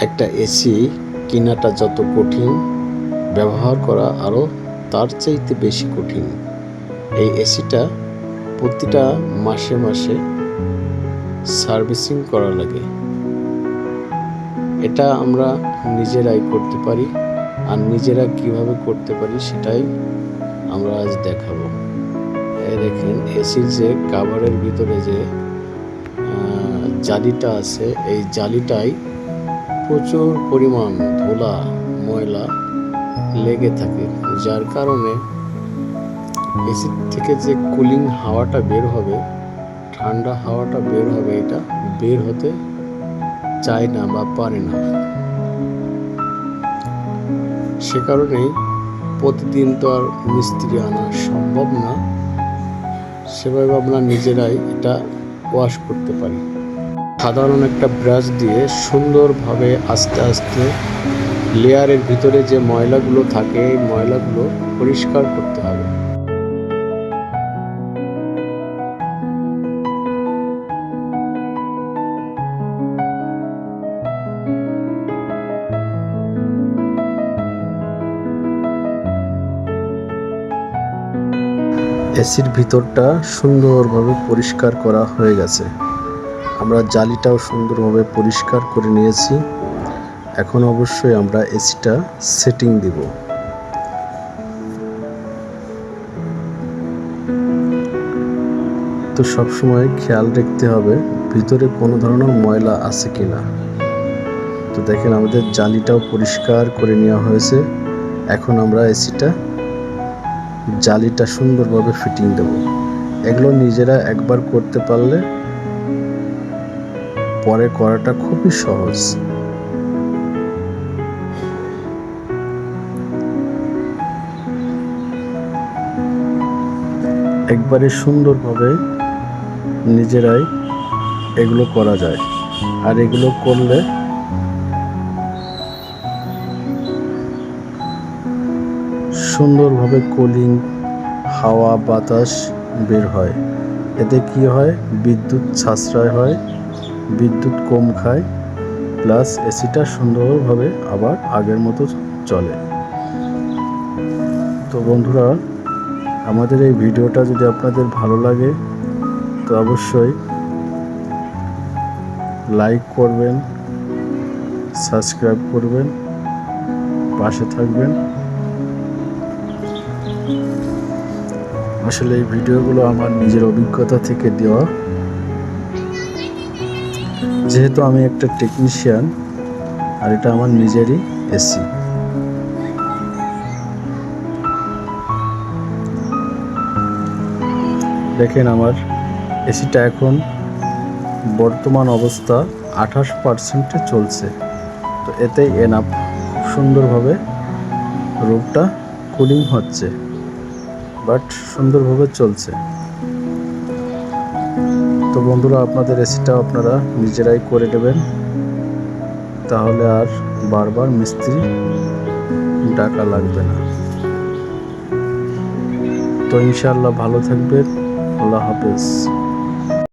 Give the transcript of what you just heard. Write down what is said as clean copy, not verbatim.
একটা এসি কেনাটা যত কঠিন, ব্যবহার করা আরও তার চাইতে বেশি কঠিন। এই এসিটা প্রতিটা মাসে মাসে সার্ভিসিং করা লাগে। এটা আমরা নিজেরাই করতে পারি, আর নিজেরা কিভাবে করতে পারি সেটাই আমরা আজ দেখাবো। এই দেখেন, এসির যে কাভারের ভিতরে যে জালিটা আছে, এই জালিটাই প্রচুর পরিমাণ ধুলা ময়লা লেগে থাকে, যার কারণে এসি থেকে যে কুলিং হাওয়াটা বের হবে, ঠান্ডা হাওয়াটা বের হবে, এটা বের হতে চায় না বা পারে না। সে কারণেই প্রতিদিন তো আর মিস্ত্রি আনা সম্ভব না, সেভাবে আমরা নিজেরাই এটা ওয়াশ করতে পারি। সাধারণ একটা ব্রাশ দিয়ে সুন্দরভাবে আস্তে আস্তে লেয়ারের ভিতরে যে ময়লাগুলো থাকে, এই ময়লাগুলো পরিষ্কার করতে হবে। এসির ভিতরটা সুন্দরভাবে পরিষ্কার করা হয়ে গেছে। আমরা জালিটাও সুন্দরভাবে পরিষ্কার করে নিয়েছি। এখন অবশ্যই আমরা এসিটা সেটিং দিব। তো সবসময় খেয়াল রাখতে হবে ভিতরে কোনো ধরনের ময়লা আছে কিনা। তো দেখেন, আমাদের জালিটাও পরিষ্কার করে নেওয়া হয়েছে। এখন আমরা জালিটা সুন্দরভাবে ফিটিং দেব। এগুলো নিজেরা একবার করতে পারলে পরে করাটা খুবই সহজ। একবারে সুন্দরভাবে নিজেরাই এগুলো করা যায়, আর এগুলো করলে সুন্দরভাবে কুলিং হাওয়া বাতাস বের হয়। এতে কি হয়, বিদ্যুৎ সাশ্রয় হয়, বিদ্যুৎ কম খায়, প্লাস এসিটা সুন্দরভাবে আবার আগের মতো চলে। তো বন্ধুরা, আমাদের এই ভিডিওটা যদি আপনাদের ভালো লাগে তো অবশ্যই লাইক করবেন, সাবস্ক্রাইব করবেন, পাশে থাকবেন। আসলে এই ভিডিওগুলো আমার নিজের অভিজ্ঞতা থেকে দেওয়া। যেহেতু আমি একটা টেকনিশিয়ান, আর এটা আমার নিজেরই এসি। দেখেন, আমার এসিটা এখন বর্তমান অবস্থা 28% চলছে। তো এতেই এনাফ, খুব সুন্দরভাবে রুমটা কুলিং হচ্ছে, বাট সুন্দরভাবে চলছে। তো বন্ধুরা, আপনাদের এসিটা আপনারা নিজেরাই করে নেবেন, তাহলে আর বারবার মিস্ত্রি ডাকা লাগবে না। তো ইনশাআল্লাহ ভালো থাকবেন। আল্লাহ হাফেজ।